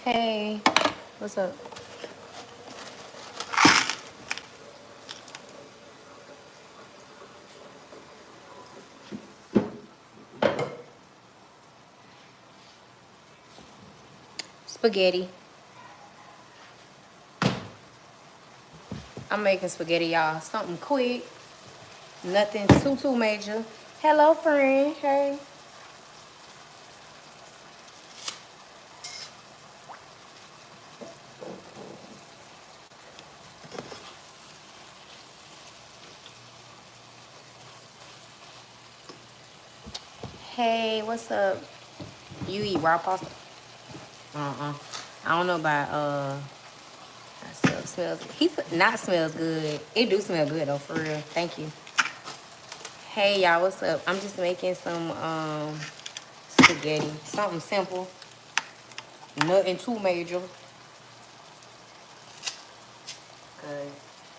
Hey, what's up? Spaghetti. I'm making spaghetti, y'all. Something quick. Nothing too major. Hello, friend. Hey. Hey, what's up? You eat raw pasta? Uh-uh. I don't know about that stuff smells. He not smells good. It do smell good though, for real. Thank you. Hey y'all, what's up? I'm just making some spaghetti. Something simple. Nothing too major. Cause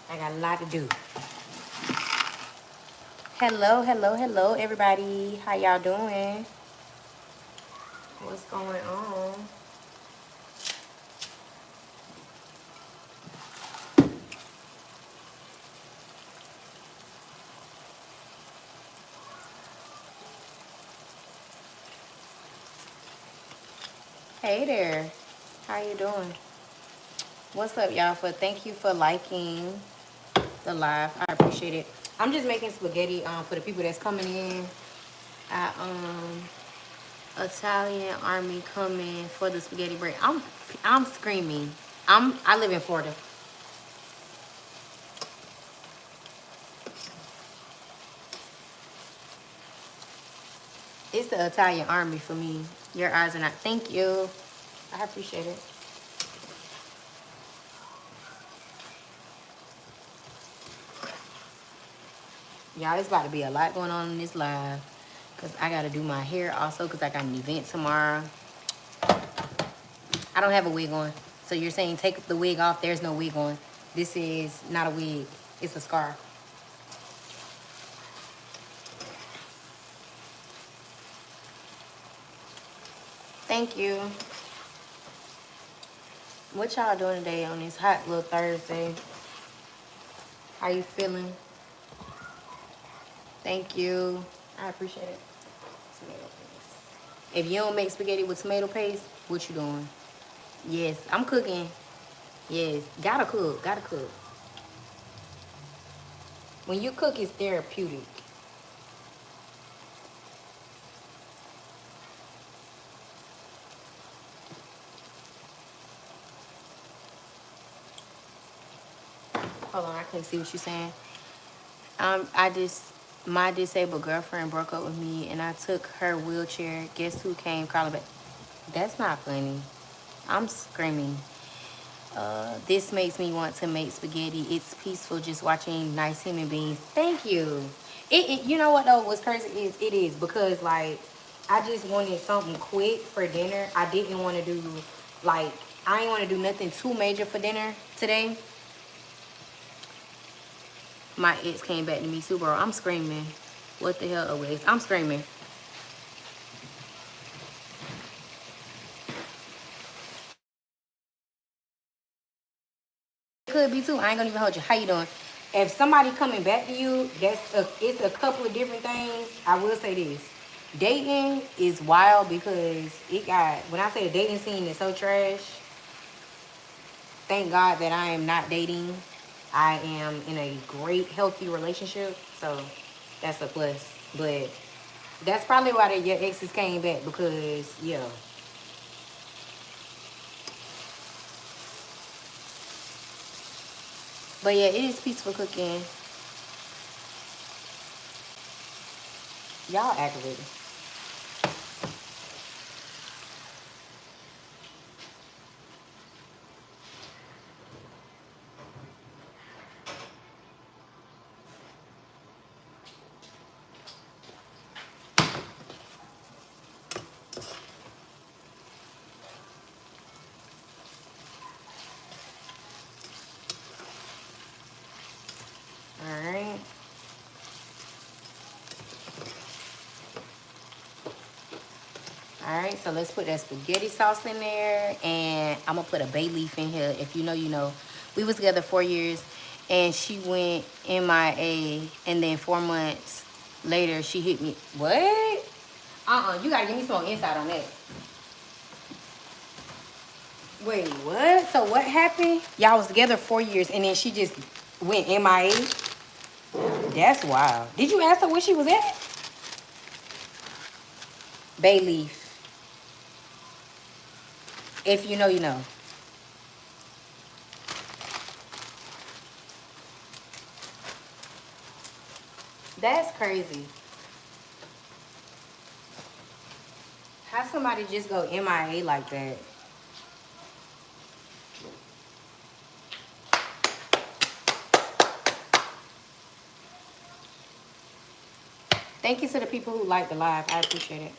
I got a lot to do. Hello, everybody. How y'all doing? What's going on? Hey there. How you doing? What's up, y'all? Thank you for liking the live. I appreciate it. I'm just making spaghetti for the people that's coming in. I Italian army coming for the spaghetti break. I'm screaming. I live in Florida. It's the Italian army for me. Your eyes are not. Thank you. I appreciate it. Y'all, it's about to be a lot going on in this live. Because I got to do my hair also because I got an event tomorrow. I don't have a wig on. So you're saying take the wig off. There's no wig on. This is not a wig. It's a scarf. Thank you. What y'all doing today on this hot little Thursday? How you feeling? Thank you. I appreciate it. Tomato paste. If you don't make spaghetti with tomato paste, what you doing? Yes, I'm cooking. Yes, gotta cook. Gotta cook. When you cook, it's therapeutic. Hold on, I can't see what you're saying. My disabled girlfriend broke up with me, and I took her wheelchair. Guess who came crawling back? That's not funny. I'm screaming. This makes me want to make spaghetti. It's peaceful just watching nice human beings. Thank you. You know what though? What's crazy is it is because like I just wanted something quick for dinner. I didn't want to do like I didn't want to do nothing too major for dinner today. My ex came back to me too, bro. I'm screaming. What the hell, Oasis? I'm screaming. Could be too. I ain't gonna even hold you. How you doing? If somebody coming back to you, it's a couple of different things. I will say this. Dating is wild because it got when I say the dating scene is so trash, thank God that I am not dating. I am in a great, healthy relationship. So that's a plus. But that's probably why your exes came back because yeah. But yeah, it is peaceful cooking. Y'all aggravated. Alright. right, so let's put that spaghetti sauce in there, and I'm gonna put a bay leaf in here. If you know, you know. We was together 4 years, and she went MIA, and then 4 months later she hit me. What? You gotta give me some more insight on that. Wait, what? So what happened? Y'all was together 4 years, and then she just went MIA. That's wild. Did you ask her where she was at? Bay leaf. If you know, you know. That's crazy. How somebody just go MIA like that? Thank you to the people who like the live. I appreciate it.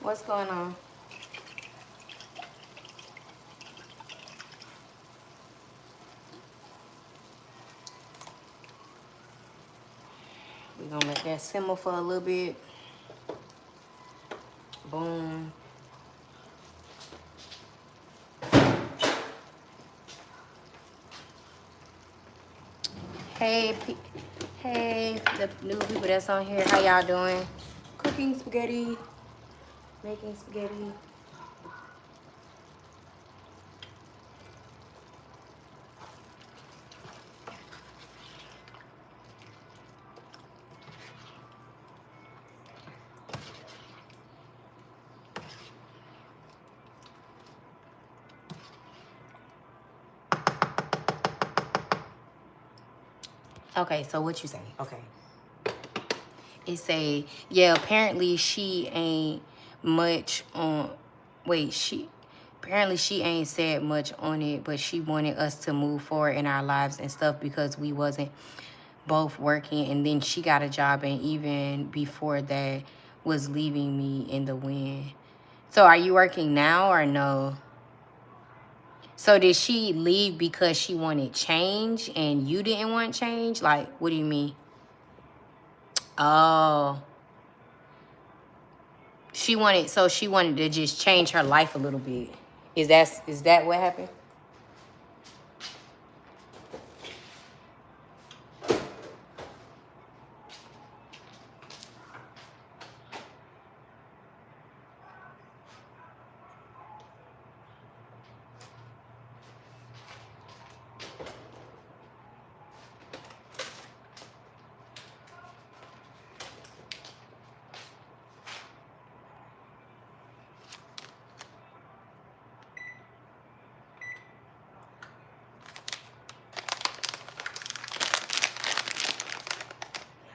What's going on? We're gonna let that simmer for a little bit. Boom. Hey, hey, the new people that's on here. How y'all doing? Cooking spaghetti, making spaghetti. Okay, so what you say? Okay. It say, yeah, apparently she ain't much on, wait, apparently she ain't said much on it, but she wanted us to move forward in our lives and stuff because we wasn't both working, and then she got a job, and even before that was leaving me in the wind. So are you working now or no? So did she leave because she wanted change and you didn't want change? Like, what do you mean? Oh, she wanted to just change her life a little bit. Is that what happened?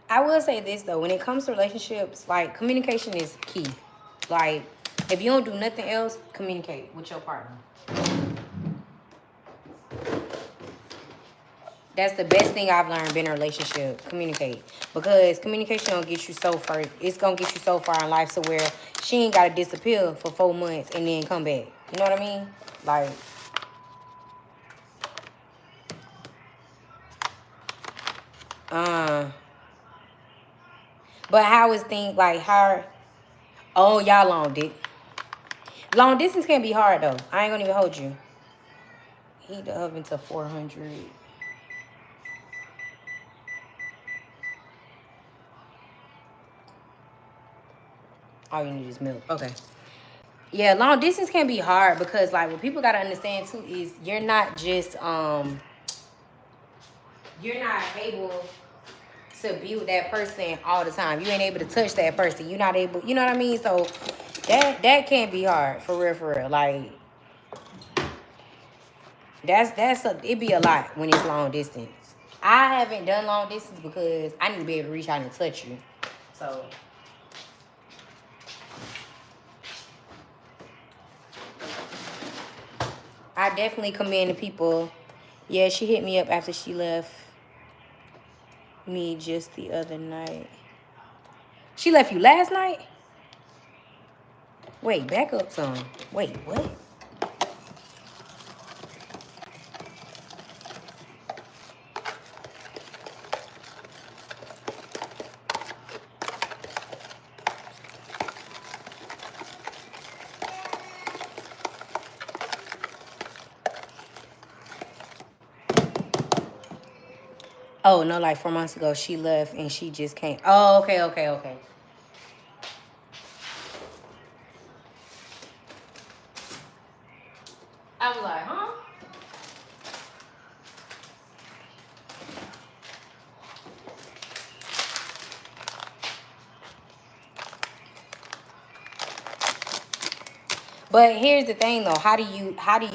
I will say this though, when it comes to relationships, like communication is key. Like if you don't do nothing else, communicate with your partner. That's the best thing I've learned being in a relationship. Communicate. Because communication gonna get you so far. It's gonna get you so far in life to where she ain't gotta disappear for 4 months and then come back. You know what I mean? Like, uh but how is things like how oh y'all long distance can be hard though. I ain't gonna even hold you. Heat the oven to 400. All you need is milk. Okay. Yeah, long distance can be hard because like what people gotta understand too is you're not able to be with that person all the time. You ain't able to touch that person. You're not able, you know what I mean? So that can be hard for real, for real. Like it be a lot when it's long distance. I haven't done long distance because I need to be able to reach out and touch you. So I definitely commend the people. Yeah, she hit me up after she left me just the other night. She left you last night? Wait, back up some. Wait, what? Oh, no, like 4 months ago, she left and she just came. Oh, okay, okay, okay. I was like, huh? But here's the thing, though. How do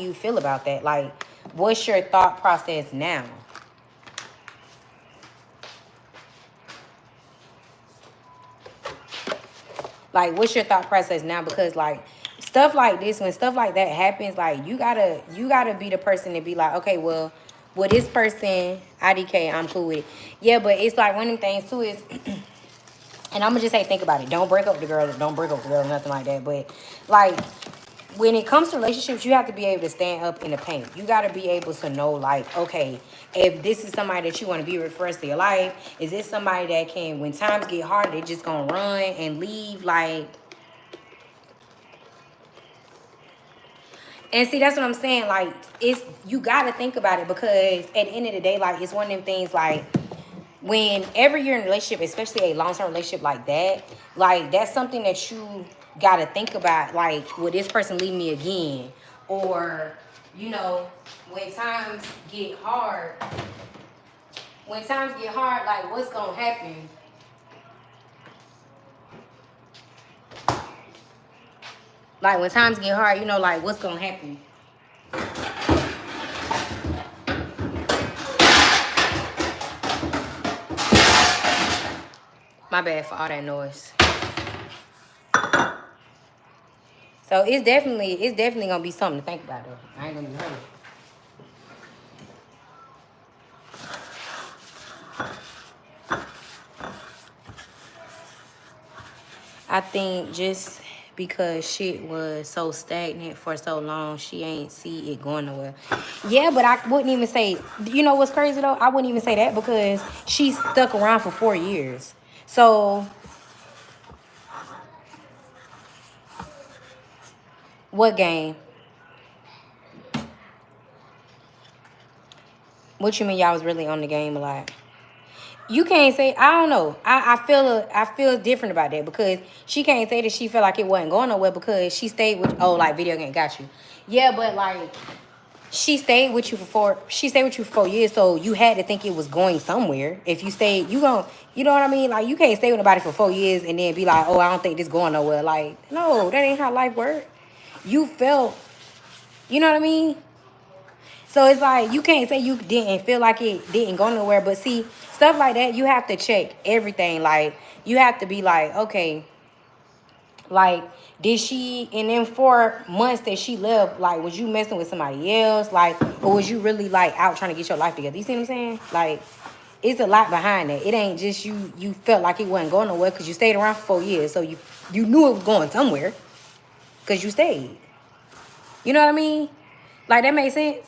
you feel about that? Like, what's your thought process now? Like, what's your thought process now? Because like stuff like this, when stuff like that happens, like you gotta be the person to be like, okay, well, this person, IDK, I'm cool with it. Yeah, but it's like one of them things too is, and I'm gonna just say, think about it. Don't break up with the girl. Don't break up with the girl. Nothing like that. But like, when it comes to relationships, you have to be able to stand up in the paint. You got to be able to know, like, okay, if this is somebody that you want to be with for the rest of your life, is this somebody that can, when times get hard, they just gonna run and leave? Like, and see, that's what I'm saying. Like, it's, you got to think about it, because at the end of the day, like, it's one of them things, like, whenever you're in a relationship, especially a long-term relationship like that, like, that's something that you got to think about. Like, will this person leave me again? Or, you know, when times get hard, like, what's going to happen? Like, when times get hard, you know, like, what's going to happen? My bad for all that noise. So it's definitely gonna be something to think about, though. I ain't gonna be hurt. I think just because shit was so stagnant for so long, she ain't see it going nowhere. Yeah, but I wouldn't even say, you know what's crazy though? I wouldn't even say that, because she stuck around for 4 years. So what game? What you mean y'all was really on the game a lot? You can't say, I don't know. I feel different about that, because she can't say that she felt like it wasn't going nowhere, because she stayed with, oh, like, video game, got you. Yeah, but like, she stayed with you for 4 years, so you had to think it was going somewhere. If you stayed, you know what I mean? Like, you can't stay with nobody for 4 years and then be like, oh, I don't think this going nowhere. Like, no, that ain't how life works. You felt, you know what I mean? So it's like, you can't say you didn't feel like it didn't go nowhere. But see, stuff like that, you have to check everything. Like, you have to be like, okay, like, did she, in them 4 months that she left, like, was you messing with somebody else? Like, or was you really, like, out trying to get your life together? You see what I'm saying? Like, it's a lot behind that. It ain't just you felt like it wasn't going nowhere because you stayed around for 4 years. So you knew it was going somewhere because you stayed. You know what I mean? Like, that makes sense?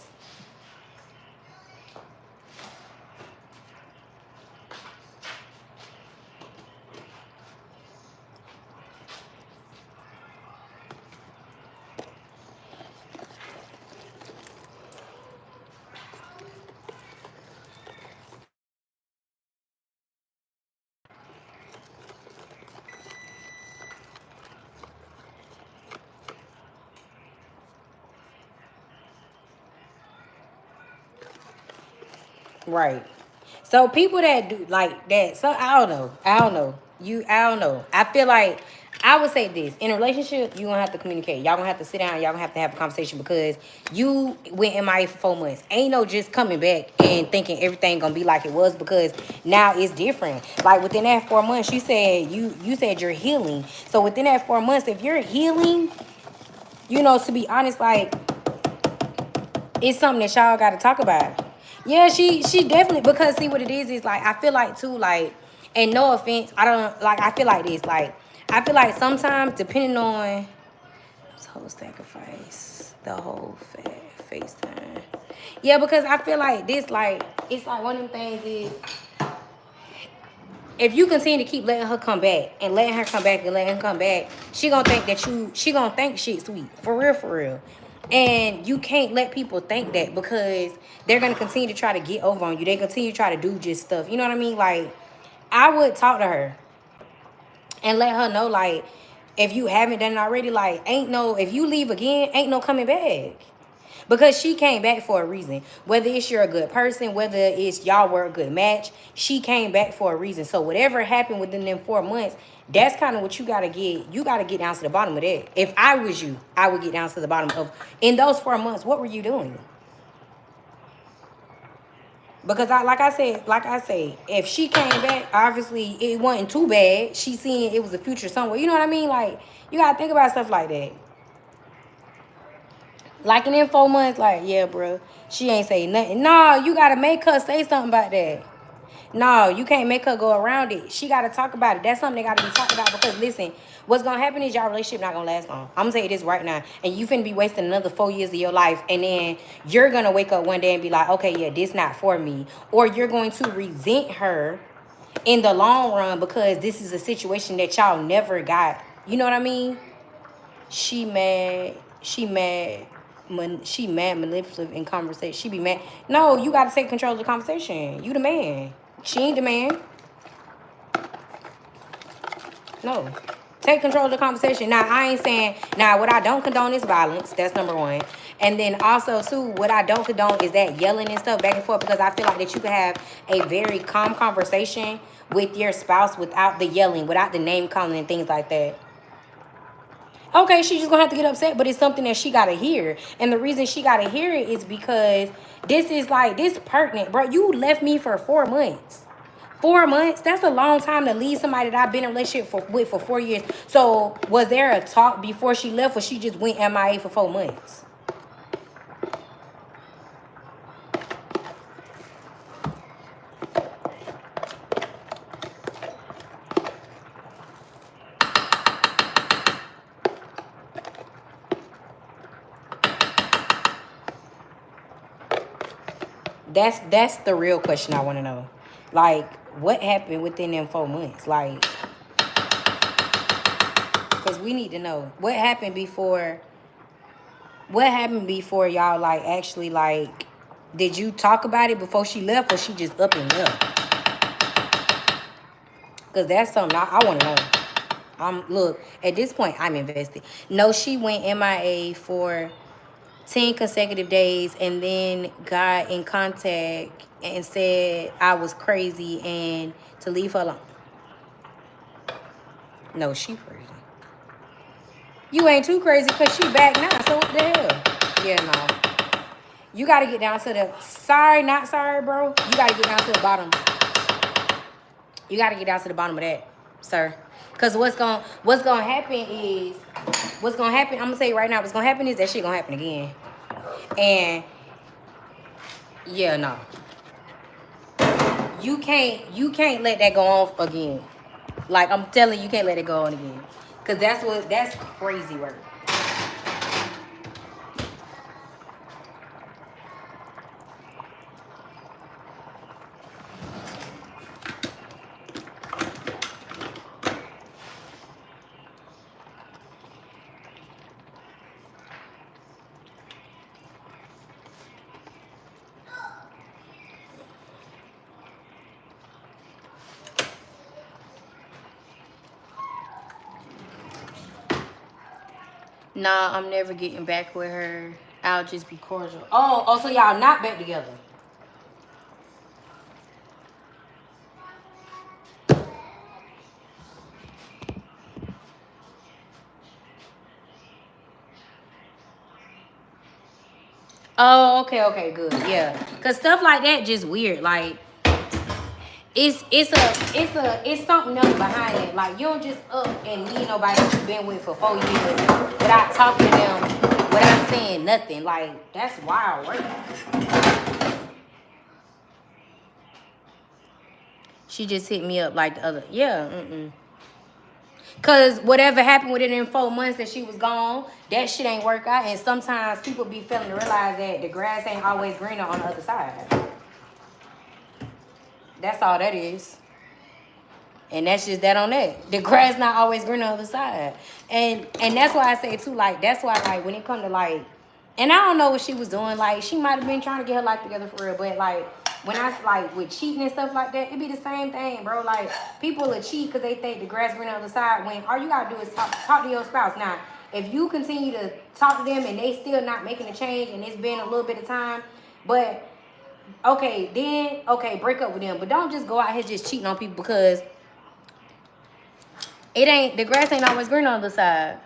Right. So people that do like that, so I don't know. I don't know. I feel like, I would say this. In a relationship, you gonna have to communicate. Y'all gonna have to sit down, y'all gonna have to have a conversation, because you went MIA for 4 months. Ain't no just coming back and thinking everything gonna be like it was, because now it's different. Like, within that 4 months, you said you said you're healing. So within that 4 months, if you're healing, to be honest, like, it's something that y'all got to talk about. Yeah, she definitely, because see what it is like, I feel like too, like, and no offense, I don't, like, I feel like this, like, I feel like sometimes, depending on Whole sacrifice. The whole FaceTime. Yeah, because I feel like this, like, it's like one of them things is, if you continue to keep letting her come back and letting her come back and letting her come back, she gonna think that she gonna think shit sweet. For real, for real. And you can't let people think that, because they're gonna continue to try to get over on you. They continue to try to do just stuff. You know what I mean? Like, I would talk to her and let her know, like, if you haven't done it already, like, if you leave again, ain't no coming back. Because she came back for a reason. Whether it's you're a good person, whether it's y'all were a good match, she came back for a reason. So whatever happened within them 4 months, that's kind of what you gotta get. You gotta get down to the bottom of that. If I was you, I would get down to the bottom of, in those 4 months, what were you doing? Because like I say, if she came back, obviously it wasn't too bad. She seen it was a future somewhere. You know what I mean? Like, you gotta think about stuff like that. Like, in 4 months, like, yeah, bro, she ain't say nothing. No, you gotta make her say something about that. No, you can't make her go around it. She gotta talk about it. That's something they gotta be talked about, because listen, what's gonna happen is y'all relationship not gonna last long. I'm gonna tell you this right now. And you finna be wasting another 4 years of your life, and then you're gonna wake up one day and be like, okay, yeah, this not for me. Or you're going to resent her in the long run, because this is a situation that y'all never got. You know what I mean? She mad. She mad, manipulative in conversation. She be mad. No, you got to take control of the conversation. You the man. She ain't the man. No. Take control of the conversation. Now, I ain't saying, now, what I don't condone is violence. That's number one. And then also, too, what I don't condone is that yelling and stuff back and forth, because I feel like that you can have a very calm conversation with your spouse without the yelling, without the name calling and things like that. Okay, she's just gonna have to get upset, but it's something that she gotta hear. And the reason she gotta hear it is because this is like, this pertinent, bro. You left me for 4 months. 4 months, that's a long time to leave somebody that I've been in a relationship with for 4 years. So was there a talk before she left, or she just went MIA for 4 months? That's the real question I want to know. Like, what happened within them 4 months? Like, because we need to know what happened before. What happened before y'all, like, actually, like, did you talk about it before she left, or she just up and left? Because that's something I want to know. Look, at this point, I'm invested. No, she went MIA for 10 consecutive days and then got in contact and said I was crazy and to leave her alone. No, she crazy. You ain't too crazy, because she back now, so what the hell? Yeah, no. You got to get down to the, sorry, not sorry, bro. You got to get down to the bottom. You got to get down to the bottom of that, sir. Because what's gonna happen is, I'm going to tell you right now, what's going to happen is that shit going to happen again. And, yeah, no. You can't let that go on again. Like, I'm telling you, can't let it go on again. Because that's crazy work. Nah, I'm never getting back with her. I'll just be cordial. Oh, so y'all not back together? Oh, okay, good, yeah. Cause stuff like that just weird. Like, it's something else behind it. Like, you don't just up and leave nobody that you've been with for 4 years without talking to them, without saying nothing. Like, that's wild, right? She just hit me up like the other. Yeah, Cause whatever happened with it in 4 months that she was gone, that shit ain't work out. And sometimes people be failing to realize that the grass ain't always greener on the other side. That's all that is. And that's just that on that. The grass not always green on the other side. And that's why I say too, like, that's why, like, when it come to, like, and I don't know what she was doing. Like, she might have been trying to get her life together for real. But, like, when I, like, with cheating and stuff like that, it be the same thing, bro. Like, people will cheat because they think the grass green on the other side, when all you got to do is talk to your spouse. Now, if you continue to talk to them and they still not making a change and it's been a little bit of time, but, okay, then, okay, break up with them. But don't just go out here just cheating on people because it ain't, the grass ain't always green on the other side.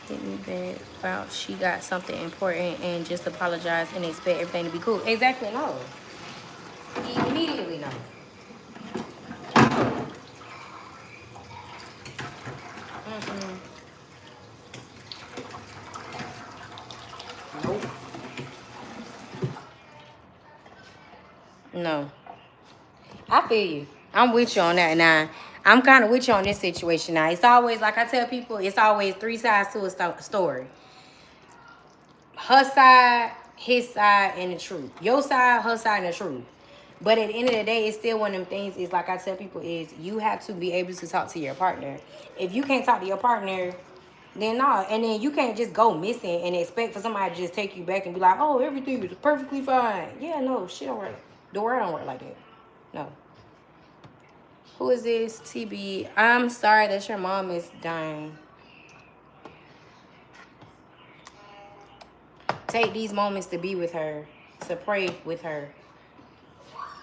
Hit me back about she got something important and just apologize and expect everything to be cool. Exactly, no. Immediately, no. Mm-mm. Nope. No. I feel you. I'm with you on that now. I'm kind of with you on this situation now. It's always, like I tell people, it's always 3 sides to a story. Her side, his side, and the truth. Your side, her side, and the truth. But at the end of the day, it's still one of them things, is like I tell people, is you have to be able to talk to your partner. If you can't talk to your partner, then no. And then you can't just go missing and expect for somebody to just take you back and be like, oh, everything is perfectly fine. Yeah, no, shit don't work. The world don't work like that. No. Who is this? TB. I'm sorry that your mom is dying. Take these moments to be with her, to pray with her,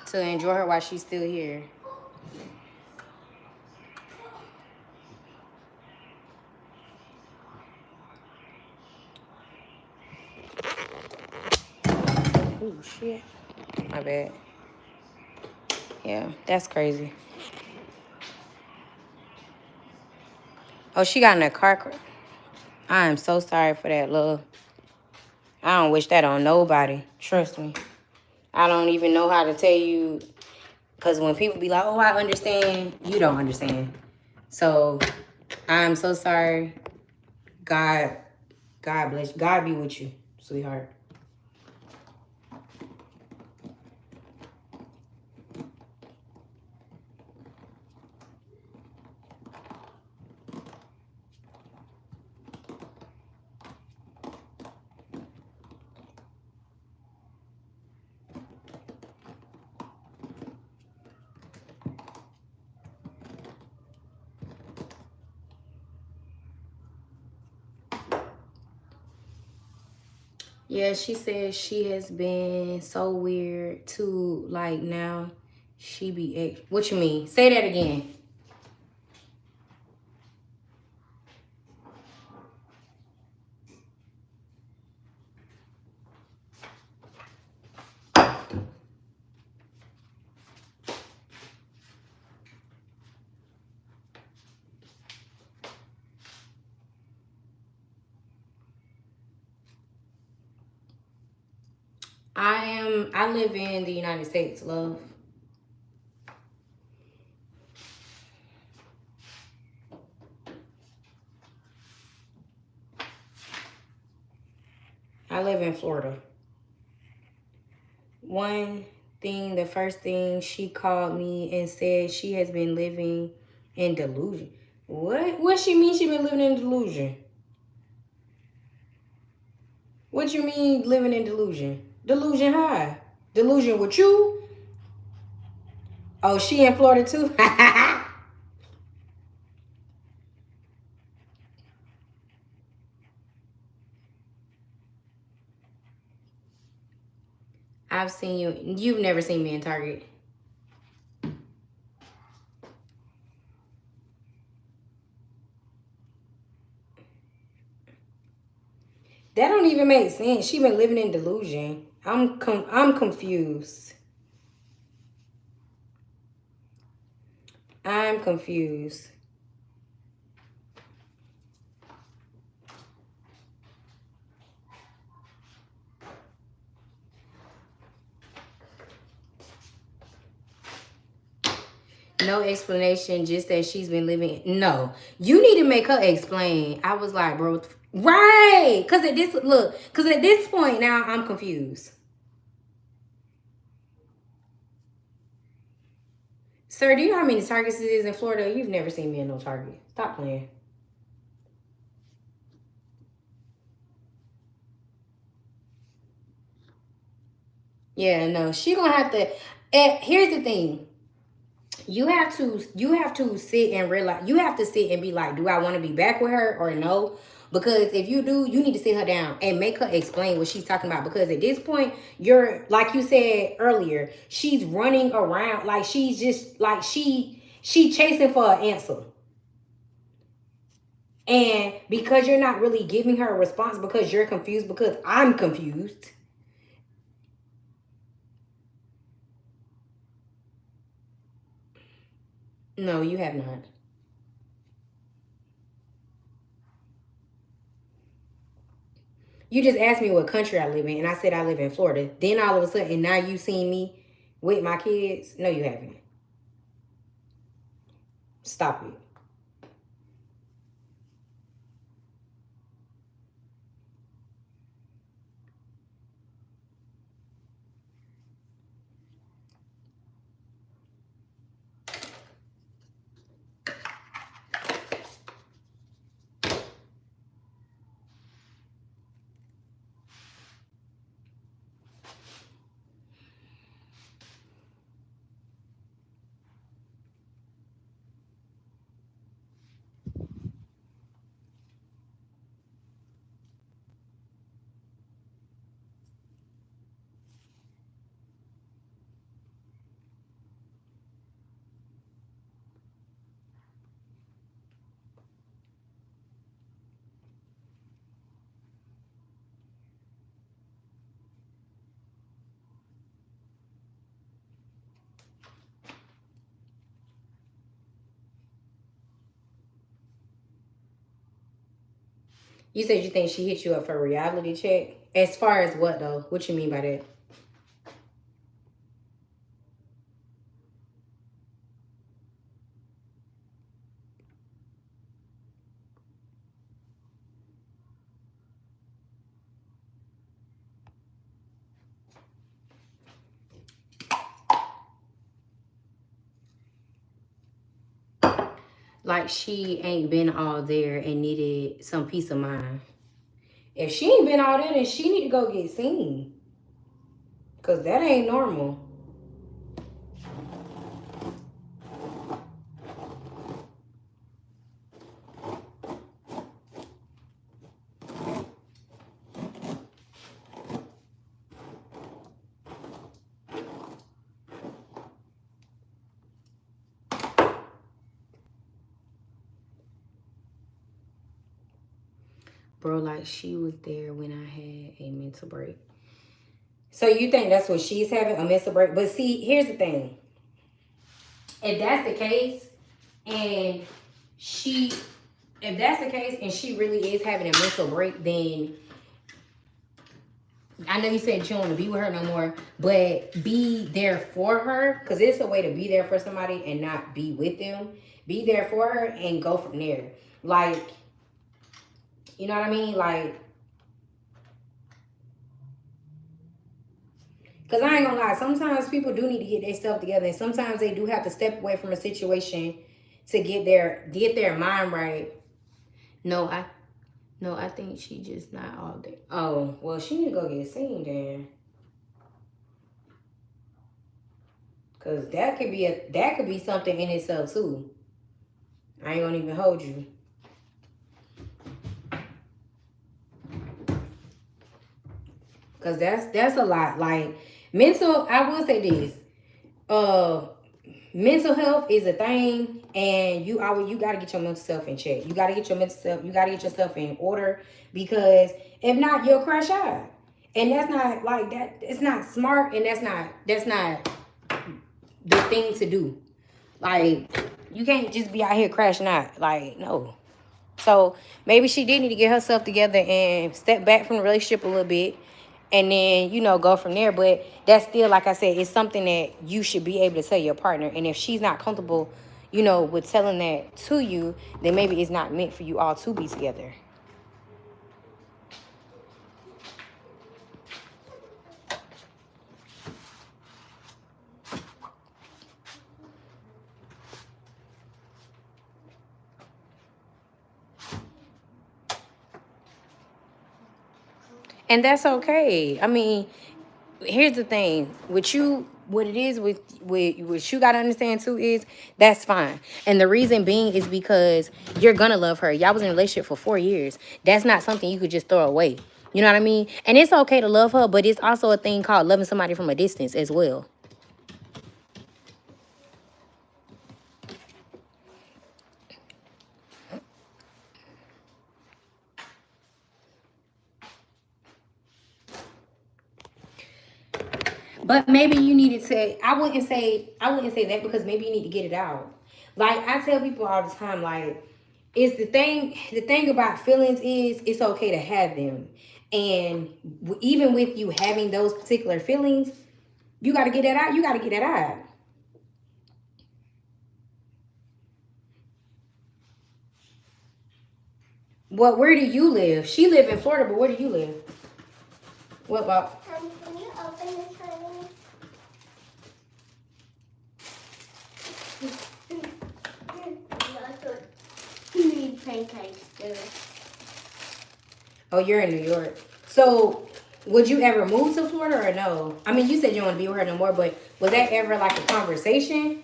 to enjoy her while she's still here. Oh, shit. My bad. Yeah, that's crazy. Oh, she got in a car crash. I am so sorry for that, love. I don't wish that on nobody. Trust me. I don't even know how to tell you. Because when people be like, oh, I understand, you don't understand. So, I'm so sorry. God bless you. God be with you, sweetheart. Yeah, she said she has been so weird too. Like, now she be what you mean? Say that again. I live in the United States, love. I live in Florida. The first thing she called me and said she has been living in delusion. What she mean she been living in delusion? What you mean living in delusion? Delusion high. Delusion with you? Oh, she in Florida too? I've seen you. You've never seen me in Target. That don't even make sense. She been living in delusion. I'm confused. I'm confused. No explanation, just that she's been living. No, you need to make her explain. I was like, bro, right? Because at this look, because at this point now I'm confused. Sir, do you know how many Targets it is in Florida? You've never seen me in no Target. Stop playing. Yeah, no, she gonna have to. Here's the thing. You have to sit and realize, you have to sit and be like, do I want to be back with her or no? Because if you do, you need to sit her down and make her explain what she's talking about. Because at this point, you're, like you said earlier, she's running around like she's just like she chasing for an answer. And because you're not really giving her a response, because you're confused, because I'm confused. No, you have not. You just asked me what country I live in, and I said I live in Florida. Then all of a sudden, now you seen me with my kids. No, you haven't. Stop it. You said you think she hit you up for a reality check. As far as what though? What you mean by that? Like she ain't been all there and needed some peace of mind. If she ain't been all there, then she need to go get seen. Cause that ain't normal. Bro, like she was there when I had a mental break. So you think that's what she's having, a mental break? But see, here's the thing. If that's the case, and she, if that's the case, and she really is having a mental break, then I know you said you don't want to be with her no more, but be there for her, because it's a way to be there for somebody and not be with them. Be there for her and go from there. Like, you know what I mean? Like, because I ain't gonna lie, sometimes people do need to get their stuff together, and sometimes they do have to step away from a situation to get their mind right. No, I think she just not all there. Oh, well, she need to go get seen then. Cause that could be something in itself too. I ain't gonna even hold you. Cause that's a lot. Like mental, I will say this. Uh Mental health is a thing, and you gotta get your mental self in check. You gotta get your mental self, you gotta get yourself in order, because if not, you'll crash out. And that's not like that, it's not smart, and that's not the thing to do. Like, You can't just be out here crashing out. Like, no. So maybe she did need to get herself together and step back from the relationship a little bit and then, go from there. But that's still, like I said, it's something that you should be able to tell your partner. And if she's not comfortable, with telling that to you, then maybe it's not meant for you all to be together. And that's okay. I mean, here's the thing with you, what it is with what you gotta understand too is that's fine. And the reason being is because you're gonna love her. Y'all was in a relationship for 4 years. That's not something you could just throw away. You know what I mean? And it's okay to love her, but it's also a thing called loving somebody from a distance as well. But maybe you needed to. I wouldn't say that because maybe you need to get it out. Like I tell people all the time, like it's the thing about feelings is it's okay to have them, and even with you having those particular feelings, you got to get that out. You got to get that out. What? Where do you live? She live in Florida, but where do you live? What about? Can you open this for me? Need pancakes too. Oh, you're in New York. So, would you ever move to Florida or no? I mean, you said you don't want to be with her no more, but was that ever like a conversation?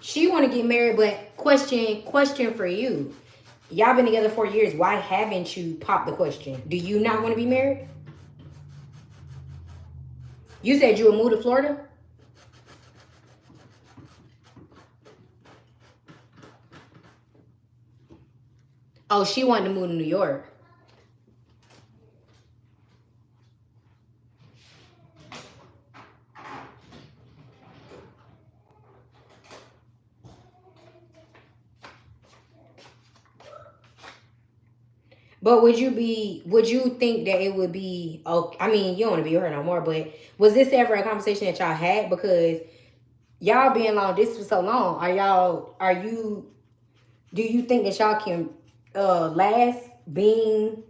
She want to get married, but question for you. Y'all been together 4 years. Why haven't you popped the question? Do you not want to be married? You said you would move to Florida? Oh, she wanted to move to New York. But would you think that it would be, oh, I mean, you don't want to be with her no more, but was this ever a conversation that y'all had? Because y'all being long distance for so long, do you think that y'all can last being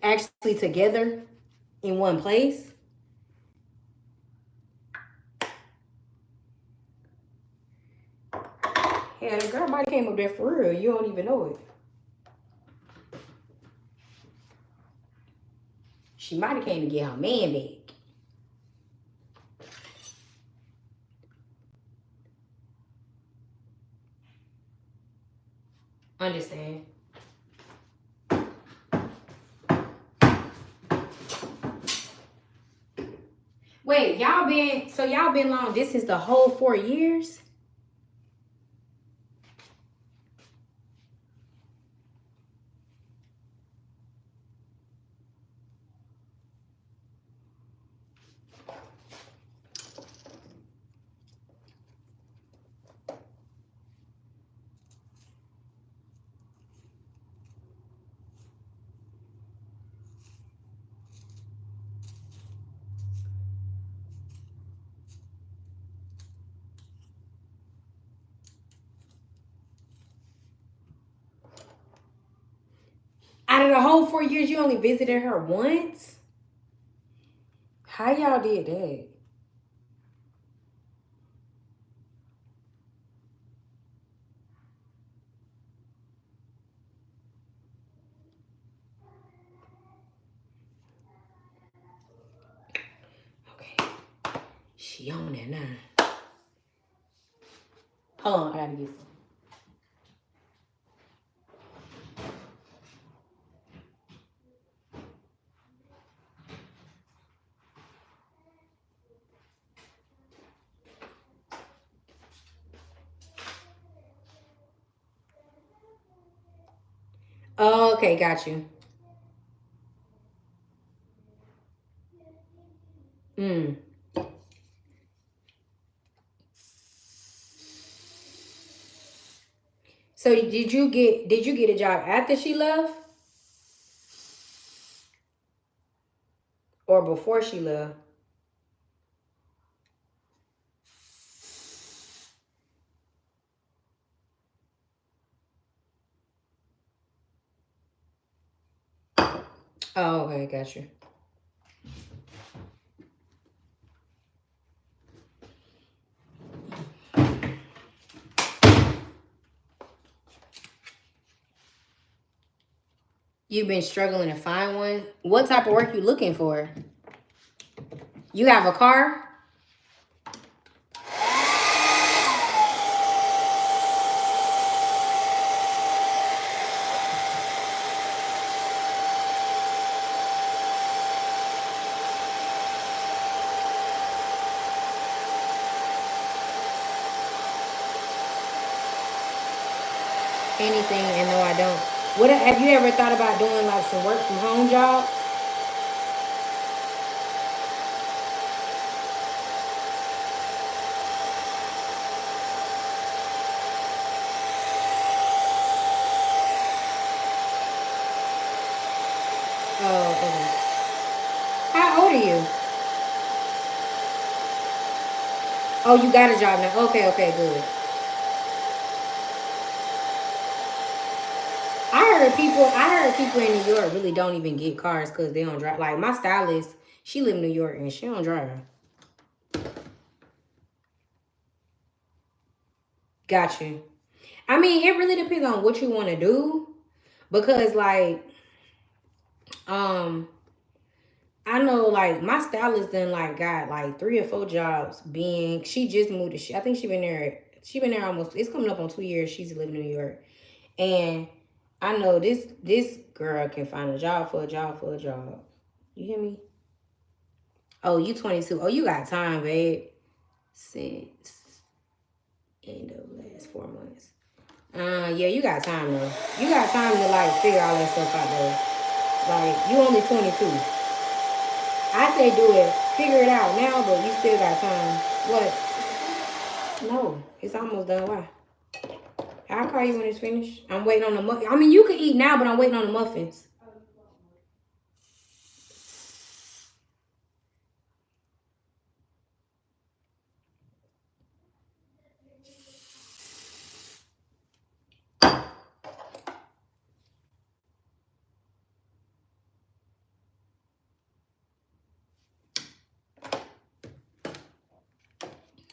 actually together in one place? Yeah, the girl might have came up there for real. You don't even know it. She might have came to get her man back. Understand? Wait, y'all been long distance the whole 4 years? Out of the whole 4 years, you only visited her once? How y'all did that? Okay. She on that now. Hold on, I gotta get some. Oh, okay, got you. Mm. So did you get a job after she left or before she left? Oh, okay, got you. You've been struggling to find one. What type of work you looking for? You have a car? Anything, and no, I don't. What have you ever thought about doing like some work from home job? Oh, okay. How old are you? Oh, you got a job now. Okay, okay, good. I heard people in New York really don't even get cars because they don't drive. Like my stylist, she live in New York and she don't drive. Got you. I mean, it really depends on what you want to do because like um I know like my stylist done like got like 3 or 4 jobs being she just moved to I think she been there almost it's coming up on 2 years she's living in New York. And I know this girl can find a job for a job for a job. You hear me? Oh, you 22. Oh, you got time, babe. Since end of last 4 months. Yeah, you got time though. You got time to like figure all that stuff out though. Like you only 22. I say do it, figure it out now, but you still got time. What? No, it's almost done. Why? I'll call you when it's finished. I'm waiting on the muffins. I mean, you can eat now, but I'm waiting on the muffins.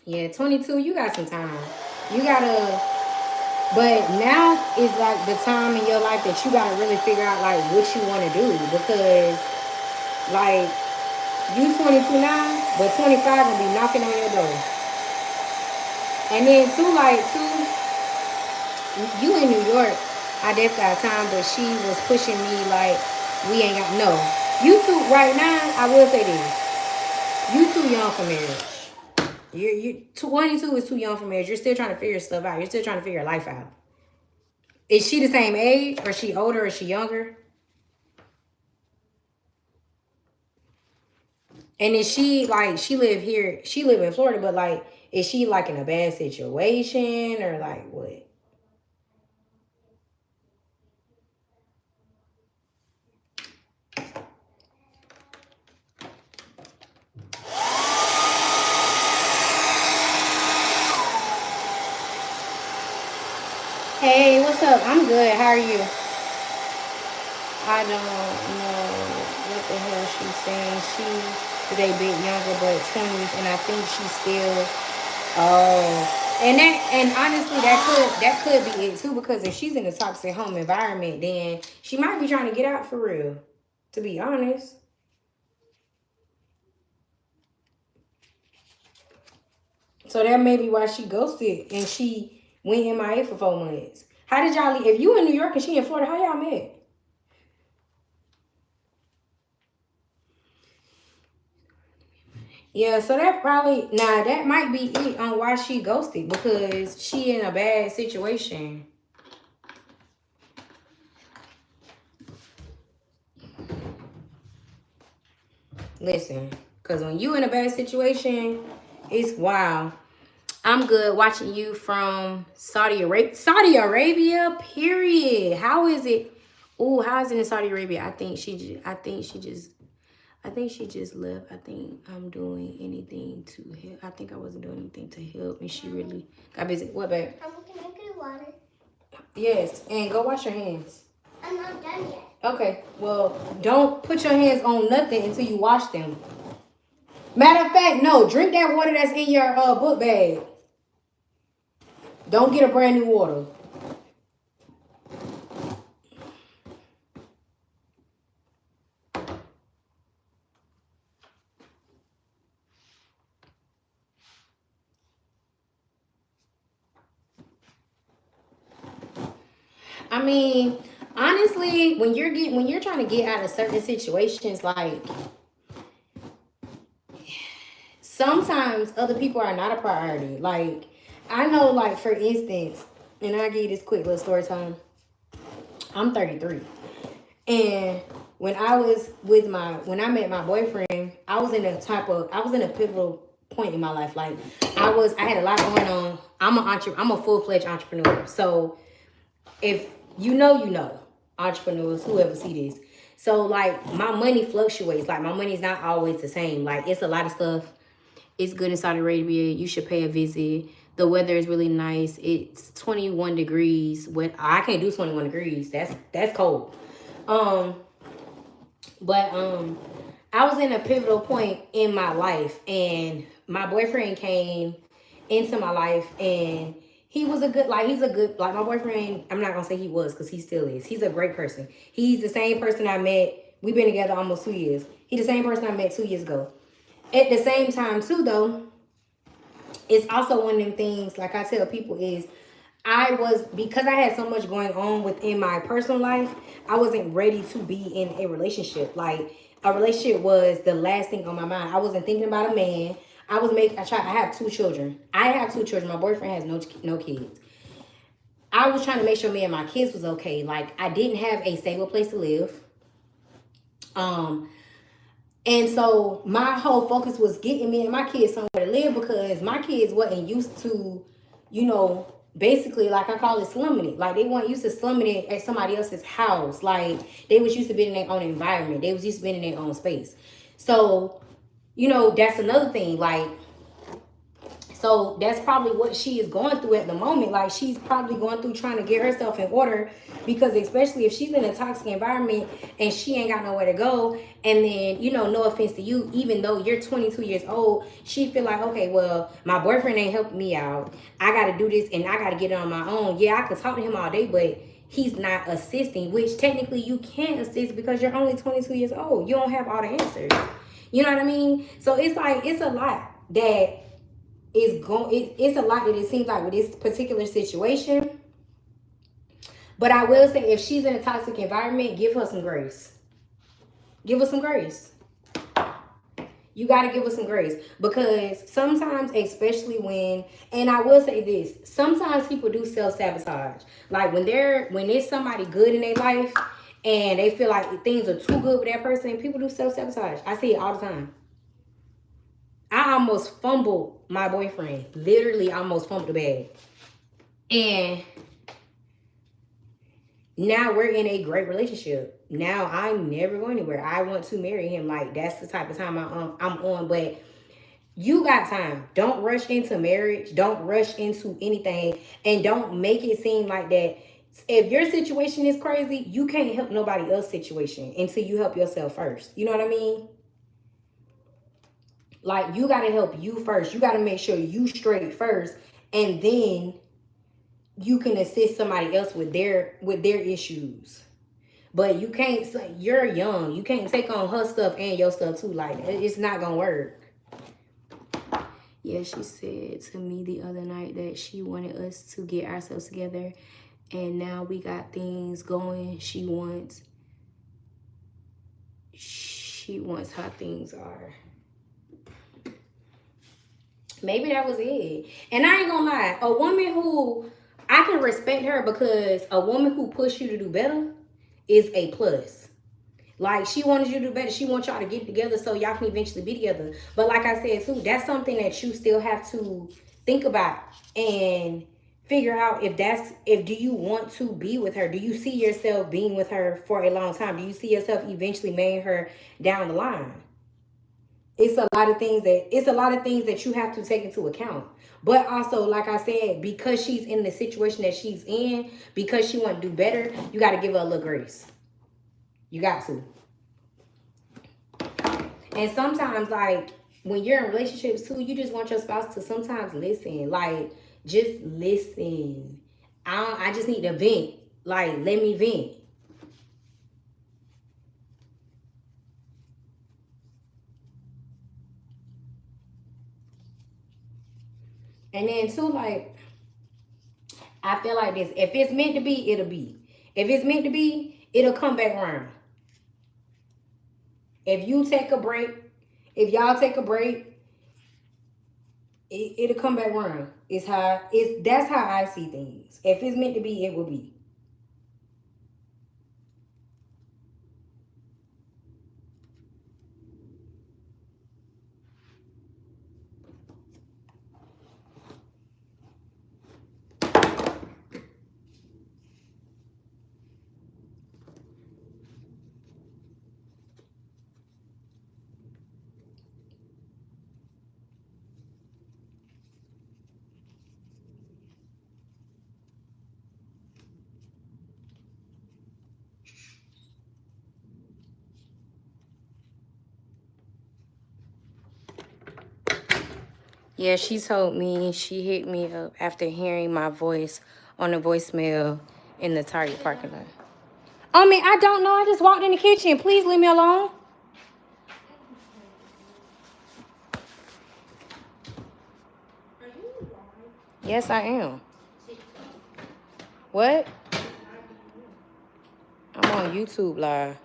Yeah, 22, you got some time. You gotta, but now is like the time in your life that you gotta really figure out like what you wanna do because like you 22 now, but 25 gonna be knocking on your door. And then too, like too, you in New York, I definitely got time, but she was pushing me like we ain't got no. You two right now, I will say this. You too young for marriage. You 22 is too young for marriage. You're still trying to figure stuff out. You're still trying to figure your life out. Is she the same age? Or is she older? Or is she younger? And is she like she live here? She live in Florida, but like is she like in a bad situation or like what? Hey, what's up? I'm good. How are you? I don't know what the hell she's saying. She is a bit younger, but 20s, and I think she's still. Oh, and honestly, that could be it too. Because if she's in a toxic home environment, then she might be trying to get out for real. To be honest, so that may be why she ghosted and she went MIA for 4 months. How did y'all leave? If you in New York and she in Florida, how y'all met? Yeah, so that probably that might be it on why she ghosted because she in a bad situation. Listen, because when you in a bad situation, it's wild. I'm good watching you from Saudi Arabia. Saudi Arabia, period. How is it? Oh, how is it in Saudi Arabia? I think she just left. I think I'm doing anything to help. I think I wasn't doing anything to help, and she really got busy. What, babe? Can I get water? Yes, and go wash your hands. I'm not done yet. Okay, well, don't put your hands on nothing until you wash them. Matter of fact, no, drink that water that's in your book bag. Don't get a brand new water. I mean, honestly, when you're trying to get out of certain situations, like sometimes other people are not a priority. Like I know, like for instance, and I'll give you this quick little story time. I'm 33. And when I met my boyfriend, I was in a pivotal point in my life. Like I had a lot going on. I'm a full-fledged entrepreneur. So if you know, entrepreneurs, whoever see this. So like my money fluctuates. Like my money's not always the same. Like it's a lot of stuff. It's good in Saudi Arabia. You should pay a visit. The weather is really nice. It's 21 degrees. I can't do 21 degrees. That's cold. But I was in a pivotal point in my life, and my boyfriend came into my life, and he's a good, like my boyfriend. I'm not gonna say he was, because he still is. He's a great person. He's the same person I met. We've been together almost 2 years. He's the same person I met 2 years ago. At the same time too, though, it's also one of them things, like I tell people, is because I had so much going on within my personal life, I wasn't ready to be in a relationship. Like a relationship was the last thing on my mind. I wasn't thinking about a man. I have 2 children. I have 2 children. My boyfriend has no kids. I was trying to make sure me and my kids was okay. Like I didn't have a stable place to live. And so my whole focus was getting me and my kids somewhere to live, because my kids wasn't used to, basically, like I call it slumming it. Like they weren't used to slumming it at somebody else's house. Like they was used to being in their own environment. They was used to being in their own space. So, that's another thing. Like, so that's probably what she is going through at the moment. Like she's probably going through trying to get herself in order, because especially if she's in a toxic environment and she ain't got nowhere to go. And then, no offense to you, even though you're 22 years old, she feel like, okay, well, my boyfriend ain't helping me out. I got to do this and I got to get it on my own. Yeah, I could talk to him all day, but he's not assisting, which technically you can't assist because you're only 22 years old. You don't have all the answers. You know what I mean? So it's like, it's a lot that it's a lot that it seems like with this particular situation. But I will say, if she's in a toxic environment, give her some grace. Give her some grace. You got to give her some grace, because sometimes, especially and I will say this, sometimes people do self-sabotage. Like when there's somebody good in their life and they feel like things are too good with that person, people do self-sabotage. I see it all the time. I almost fumbled my boyfriend. Literally almost fumbled the bag. And now we're in a great relationship. Now I'm never going anywhere. I want to marry him. Like that's the type of time I'm on. But you got time. Don't rush into marriage. Don't rush into anything. And don't make it seem like that. If your situation is crazy, you can't help nobody else's situation until you help yourself first. You know what I mean? Like you got to help you first. You got to make sure you straight first, and then you can assist somebody else with their issues. But you can't say, you're young. You can't take on her stuff and your stuff too. Like it's not gonna work. Yeah, she said to me the other night that she wanted us to get ourselves together, and now we got things going. She wants how things are. Maybe that was it. And I ain't gonna lie, a woman who, I can respect her, because a woman who pushed you to do better is a plus. Like she wanted you to do better. She wants y'all to get together so y'all can eventually be together. But like I said too, that's something that you still have to think about and figure out if do you want to be with her? Do you see yourself being with her for a long time? Do you see yourself eventually marrying her down the line? It's a lot of things that you have to take into account. But also, like I said, because she's in the situation that she's in, because she want to do better, you got to give her a little grace. You got to. And sometimes, like, when you're in relationships too, you just want your spouse to sometimes listen. Like, just listen. I just need to vent. Like, let me vent. And then too, like, I feel like this. If it's meant to be, it'll be. If it's meant to be, it'll come back around. If you take a break, if y'all take a break, it'll come back around. That's how I see things. If it's meant to be, it will be. Yeah, she told me she hit me up after hearing my voice on the voicemail in the Target parking lot. I mean, I don't know. I just walked in the kitchen. Please leave me alone. Yes, I am. What? I'm on YouTube Live.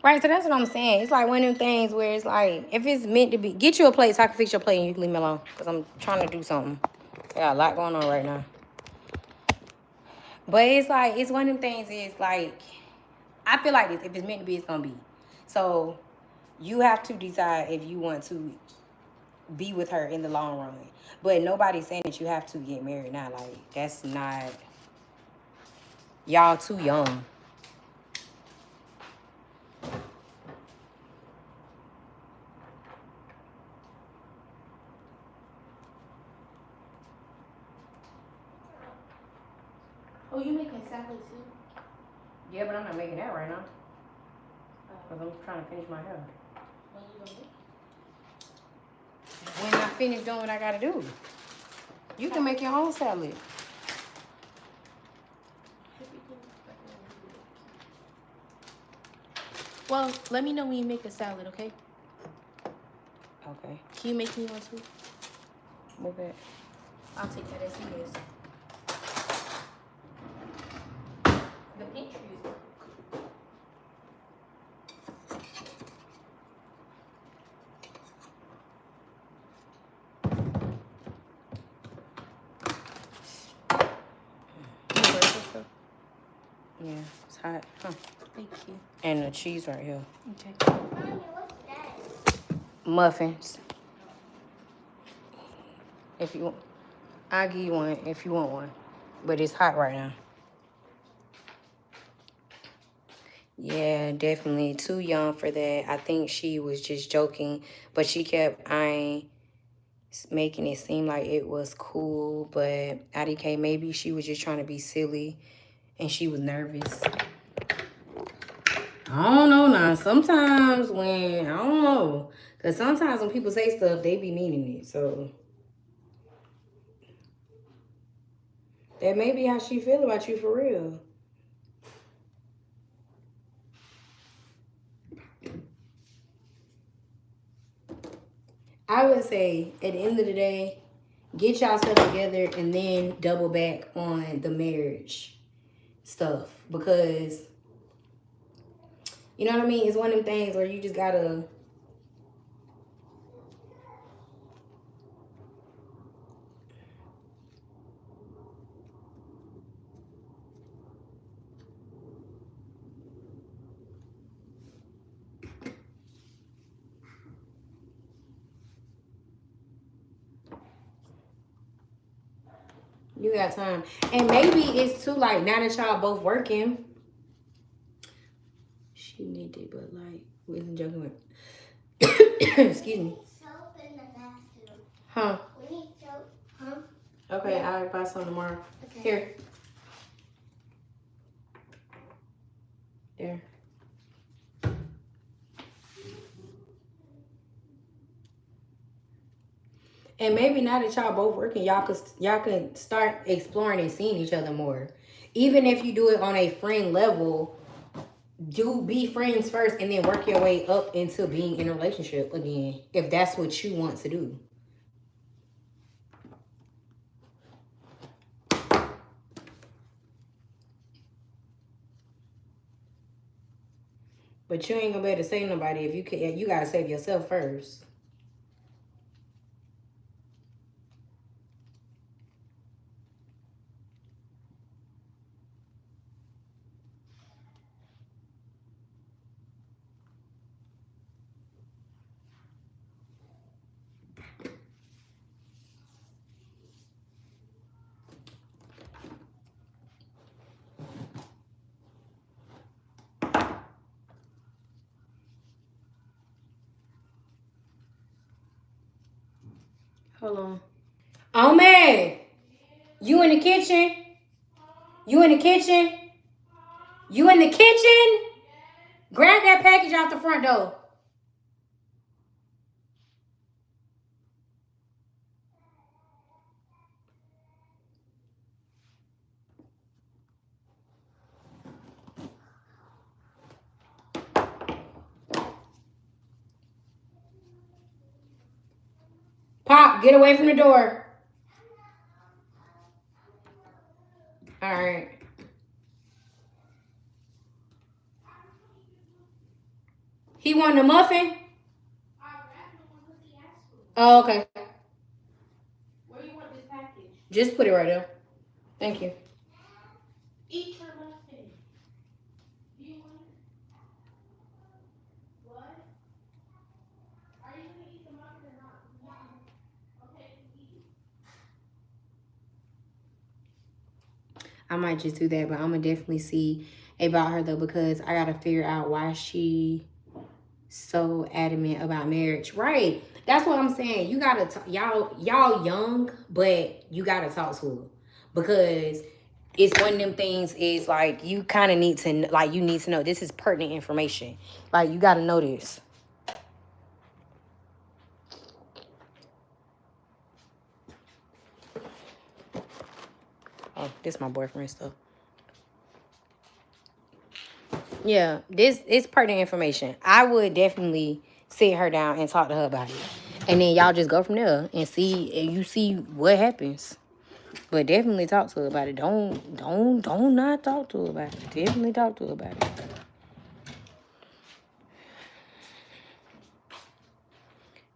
Right, so that's what I'm saying. It's like one of them things where it's like, if it's meant to be, get you a plate so I can fix your plate and you can leave me alone. Because I'm trying to do something. I got a lot going on right now. But it's like, it's one of them things, it's like, I feel like this. If it's meant to be, it's going to be. So, you have to decide if you want to be with her in the long run. But nobody's saying that you have to get married now. Like, that's not, y'all too young. Oh, you making salad too? Yeah, but I'm not making that right now. Because I'm trying to finish my hair. When you gonna make? When I finish doing what I got to do. You can make your own salad. Well, let me know when you make a salad, okay? Okay. Can you make me one too? Move it. I'll take that as it is. The pantry is good. Yeah, it's hot. Huh. Thank you. And the cheese right here. Okay. Mommy, what's that? Muffins. If you want, I'll give you one if you want one. But it's hot right now. Yeah, definitely too young for that. I think she was just joking, but she kept eyeing, making it seem like it was cool. But IDK, maybe she was just trying to be silly and she was nervous. I don't know now. Sometimes when, I don't know. Because sometimes when people say stuff, they be meaning it. So that may be how she feel about you for real. I would say at the end of the day, get yourself together and then double back on the marriage stuff. Because, you know what I mean? It's one of them things where you just gotta, You got time. And maybe it's too, like, now that y'all both working. She needed, but, like, wasn't joking with. Excuse me. Soap in the bathroom. Huh? We need soap. Huh? Okay, I'll buy some tomorrow. Okay. Here. There. And maybe now that y'all both working, y'all could start exploring and seeing each other more. Even if you do it on a friend level, do be friends first and then work your way up into being in a relationship again, if that's what you want to do. But you ain't gonna be able to save nobody if you can't. You gotta save yourself first. Hold on. Oh man, you in the kitchen? You in the kitchen? You in the kitchen? Grab that package out the front door. Pop, get away from the door. All right. He wanted a muffin? Oh, okay. Where do you want this package? Just put it right there. Thank you. Eat your muffin. Do you want it? What? Are you gonna eat the muffin or not? Okay, eat it. I might just do that, but I'm gonna definitely see about her though, because I gotta figure out why she so adamant about marriage. Right. That's what I'm saying. You gotta y'all young, but you gotta talk to her, because it's one of them things is like you kind of need to, like, you need to know this is pertinent information. Like, you gotta know this. Oh, this my boyfriend stuff. Yeah, this is pertinent information. I would definitely sit her down and talk to her about it, and then y'all just go from there and see what happens. But definitely talk to her about it. Don't not talk to her about it. Definitely talk to her about it.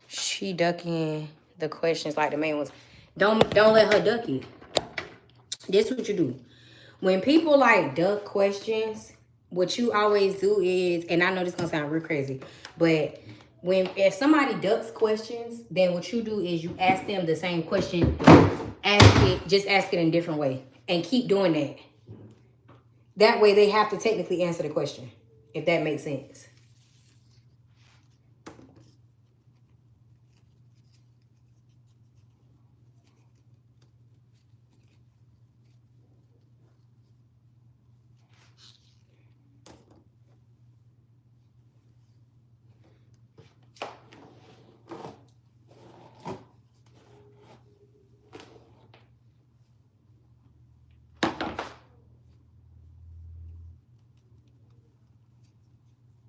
She ducking the questions like the main ones. Don't let her duck it. This is what you do. When people like duck questions, what you always do is, and I know this gonna sound real crazy, but if somebody ducks questions, then what you do is you ask them the same question, just ask it in a different way, and keep doing that. That way they have to technically answer the question, if that makes sense.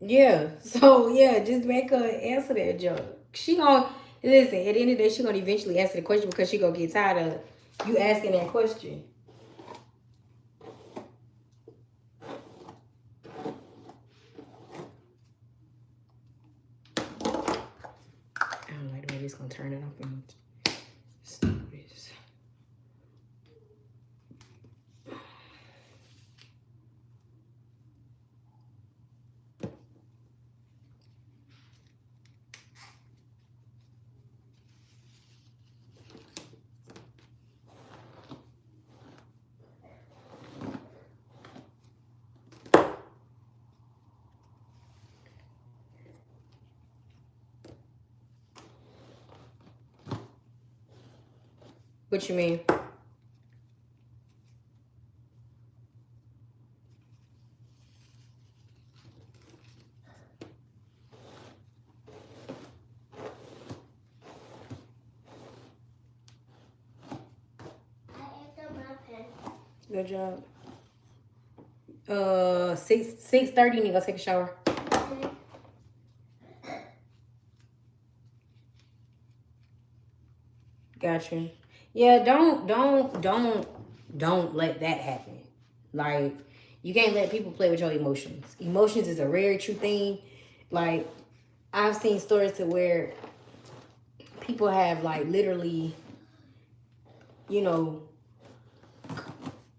Yeah. So yeah, just make her answer that joke. She gonna listen. At the end of the day, she gonna eventually answer the question, because she gonna get tired of you asking that question. I don't like the way this gonna turn it off. Stop this. What you mean? I ate the muffin. Good job. 6:30. You need to go take a shower. Gotcha. Yeah, don't let that happen. Like, you can't let people play with your emotions. Emotions is a very true thing. Like, I've seen stories to where people have like literally, you know,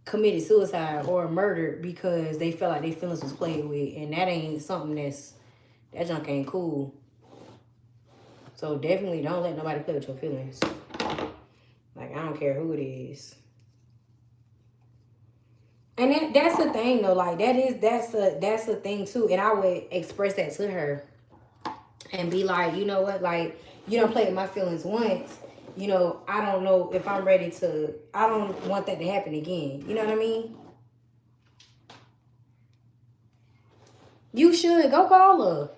committed suicide or murdered because they felt like their feelings was played with, and that ain't something that junk ain't cool. So definitely don't let nobody play with your feelings. Like, I don't care who it is. And that's the thing though, like that's a thing too. And I would express that to her and be like, you know what, like, you don't play with my feelings once. You know, I don't know if I'm ready to, I don't want that to happen again. You know what I mean? You should go call her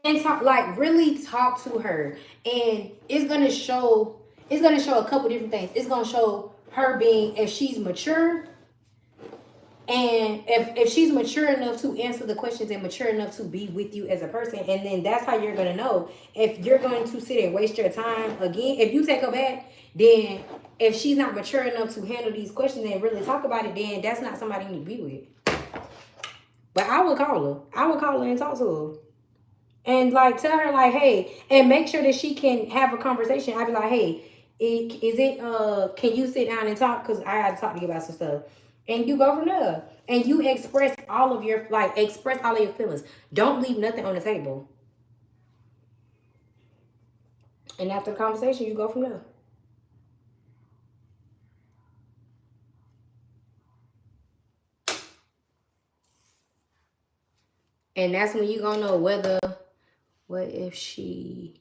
and talk, like really talk to her. And it's gonna show a couple different things. It's gonna show her being, if she's mature, and if she's mature enough to answer the questions and mature enough to be with you as a person. And then that's how you're going to know if you're going to sit and waste your time again. If you take her back, then if she's not mature enough to handle these questions and really talk about it, then that's not somebody you need to be with. But I would call her. I would call her and talk to her. And like tell her like, hey, and make sure that she can have a conversation. I'd be like, hey, can you sit down and talk? Because I gotta talk to you about some stuff. And you go from there. And you express all of your feelings. Don't leave nothing on the table. And after the conversation, you go from there. And that's when you gonna know whether, what if shit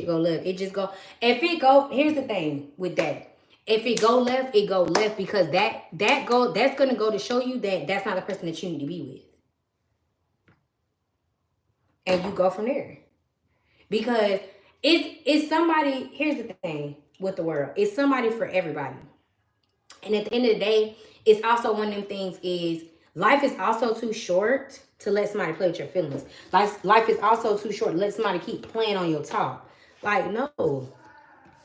go left? It just go, if it go, here's the thing with that. If it go left, it go left, because that's gonna go to show you that that's not the person that you need to be with. And you go from there. Because it's somebody, here's the thing with the world. It's somebody for everybody. And at the end of the day, it's also one of them things is, life is also too short to let somebody play with your feelings. Life is also too short to let somebody keep playing on your talk. Like, no.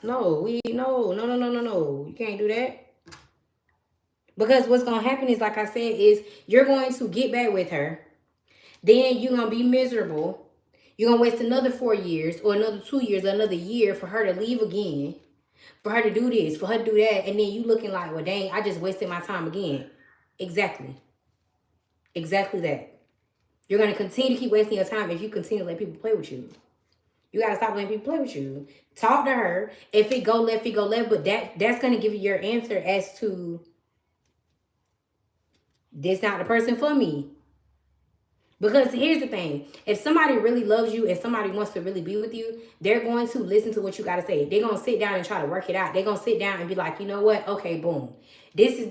No. You can't do that. Because what's going to happen is, like I said, is you're going to get back with her. Then you're going to be miserable. You're going to waste another 4 years or another 2 years or another year for her to leave again. For her to do this, for her to do that. And then you looking like, well, dang, I just wasted my time again. Exactly. Exactly that. You're going to continue to keep wasting your time if you continue to let people play with you. You got to stop letting people play with you. Talk to her. If it go left, it go left. But that's going to give you your answer as to, this not the person for me. Because here's the thing. If somebody really loves you and somebody wants to really be with you, they're going to listen to what you got to say. They're going to sit down and try to work it out. They're going to sit down and be like, you know what? Okay, boom. This is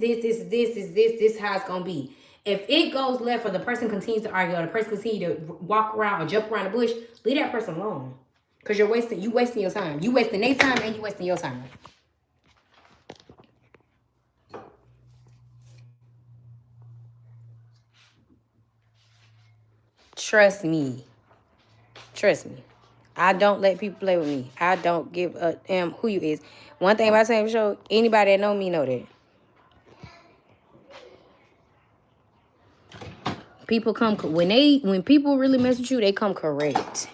how it's going to be. If it goes left or the person continues to argue or the person continues to walk around or jump around the bush, leave that person alone. Because you wasting your time. You wasting their time and you wasting your time. Trust me. Trust me. I don't let people play with me. I don't give a damn who you is. One thing about saying for sure, anybody that know me know that. People come when people really mess with you, they come correct.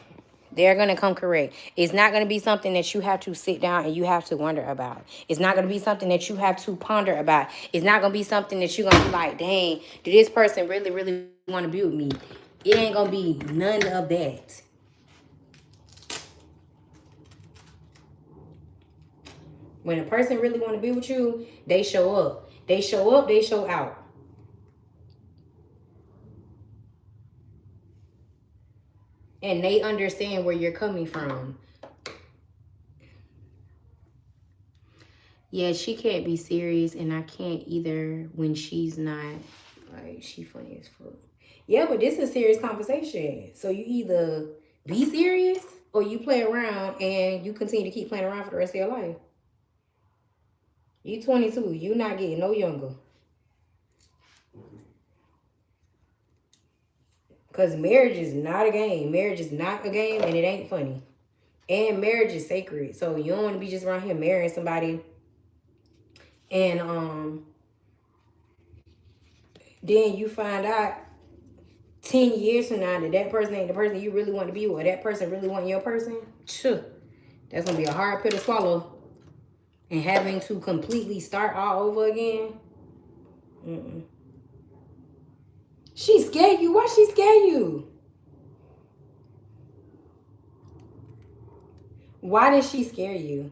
They're gonna come correct. It's not gonna be something that you have to sit down and you have to wonder about. It's not gonna be something that you have to ponder about. It's not gonna be something that you're gonna be like, dang, did this person really, really want to be with me? It ain't gonna be none of that. When a person really want to be with you, they show up. They show up, they show out. And they understand where you're coming from. Yeah, she can't be serious, and I can't either when she's not. Like, she funny as fuck. Yeah, but this is a serious conversation. So you either be serious or you play around and you continue to keep playing around for the rest of your life. You 22. You not getting no younger. Because marriage is not a game. Marriage is not a game, and it ain't funny. And marriage is sacred. So you don't want to be just around here marrying somebody and then you find out 10 years from now that that person ain't the person you really want to be with, or that person really want your person. Sure. That's going to be a hard pill to swallow. And having to completely start all over again. Mm-mm. She scared you. Why she scare you? Why did she scare you?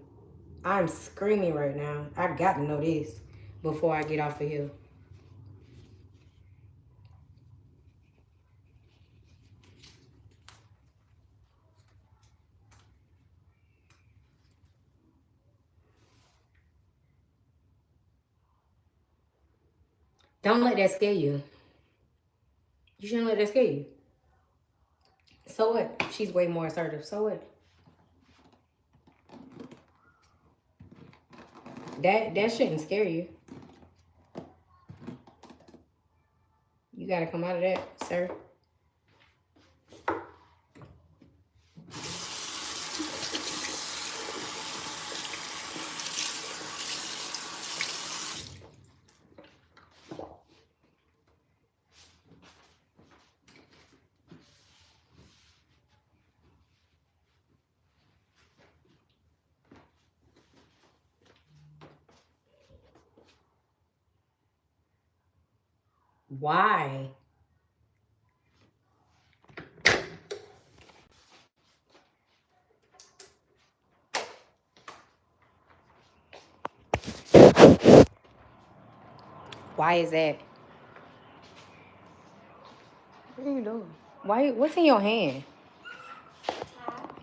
I'm screaming right now. I got to know this before I get off of here. Don't let that scare you. You shouldn't let that scare you. So what? She's way more assertive. So what? That shouldn't scare you. You gotta come out of that, sir. Why? Why is that? What are you doing? Why? What's in your hand?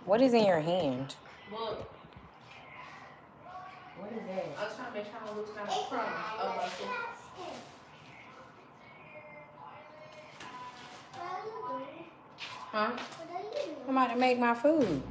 What is in your hand? Look, What is that? I was trying to make sure it looks kind of crummy. Oh, my God. Huh? What are you doing? I'm about to make my food.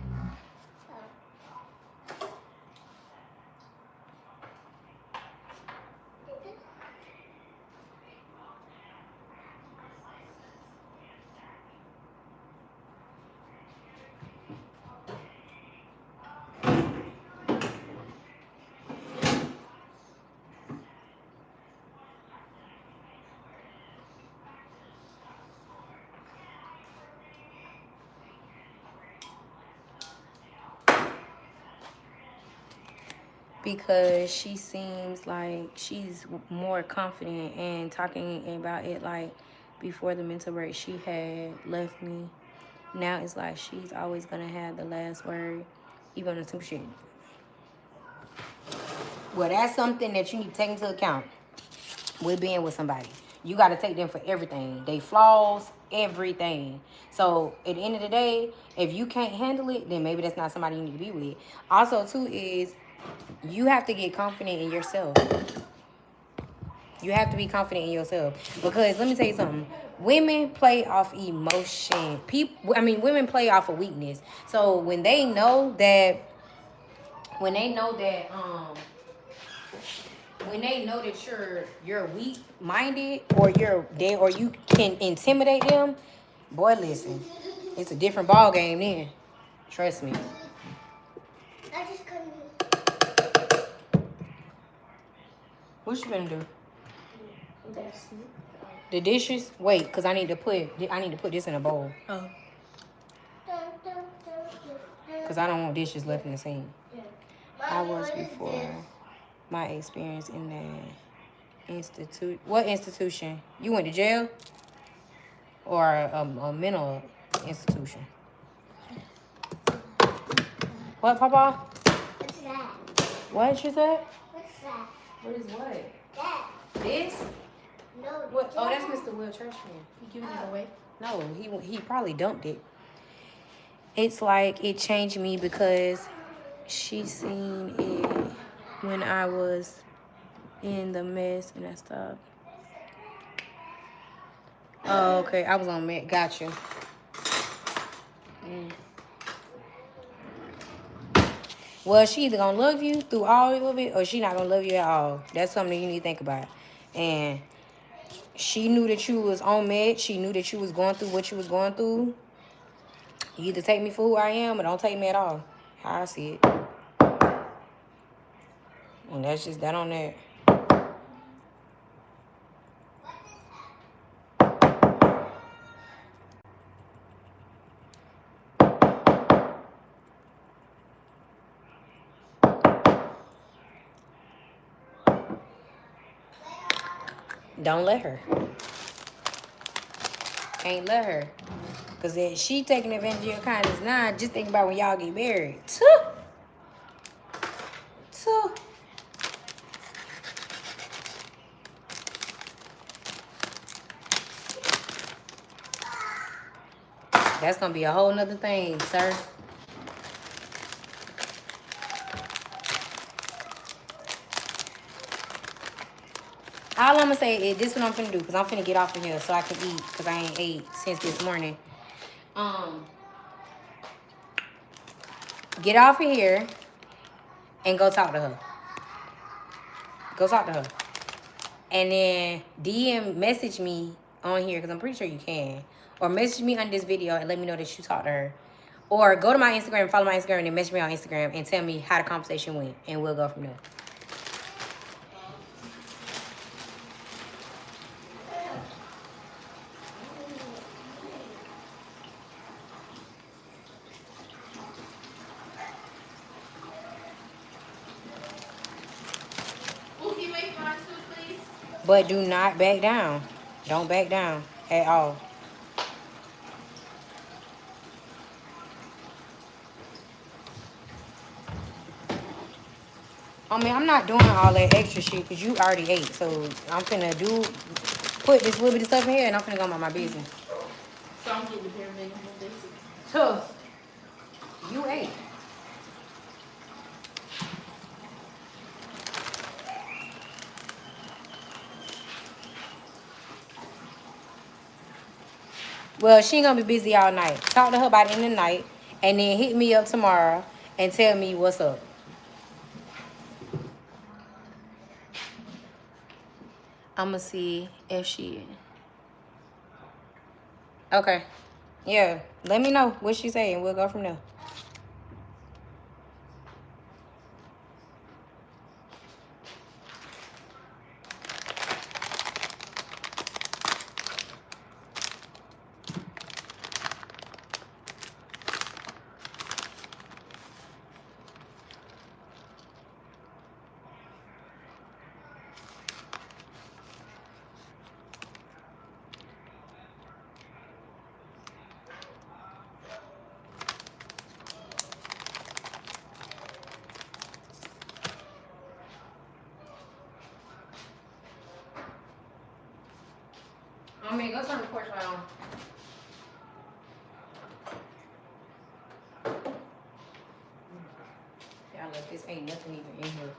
Because she seems like she's more confident and talking about it like before the mental break she had left me. Now it's like she's always gonna have the last word, even on some shit. Well, that's something that you need to take into account with being with somebody. You got to take them for everything. They flaws, everything. So at the end of the day, if you can't handle it, then maybe that's not somebody you need to be with. Also, too, is you have to get confident in yourself. You have to be confident in yourself. Because let me tell you something. Women play off emotion. Women play off of weakness. So when they know that when they know that you're weak minded or you're there or you can intimidate them, boy, listen, it's a different ball game then. Trust me. I just couldn't. What you gonna do? The dishes? Wait, cause I need to put this in a bowl. Oh. Cause I don't want dishes left in the sink. I was before my experience in the What institution? You went to jail or a mental institution? What, Papa? What's that? What you said? What's that? What is what? That. This? No. What? Oh, that's Mr. Will Trashman. You giving it away? No, he probably dumped it. It's like it changed me because she seen it. when I was in the mess and that stuff. Oh, okay. I was on Met. Gotcha. Well, she either gonna love you through all of it, or she not gonna love you at all. That's something you need to think about. And she knew that you was on Med. She knew that you was going through what you was going through. You either take me for who I am, or don't take me at all. How I see it. And that's just that on that. Don't let her. Can't let her. Because if she taking advantage of your kindness now, just think about when y'all get married. Tuh. Tuh. That's going to be a whole nother thing, sir. All I'm going to say is this is what I'm finna do. Because I'm finna get off of here so I can eat. Because I ain't ate since this morning. Get off of here and go talk to her. Go talk to her. And then DM message me on here, because I'm pretty sure you can. Or message me on this video and let me know that you talked to her. Or go to my Instagram, follow my Instagram, and then message me on Instagram and tell me how the conversation went. And we'll go from there. Ooh, can you make mine too, please? But do not back down. Don't back down at all. I mean, I'm not doing all that extra shit because you already ate. So I'm finna put this little bit of stuff in here and I'm finna go about my business. So I'm getting the bare minimum basic. Tough. You ate. Well, she ain't gonna be busy all night. Talk to her by the end of the night and then hit me up tomorrow and tell me what's up. I'ma see if she... Okay. Yeah. Let me know what she say and we'll go from there. I mean, go turn the porch light on. Y'all, look, this ain't nothing even in here.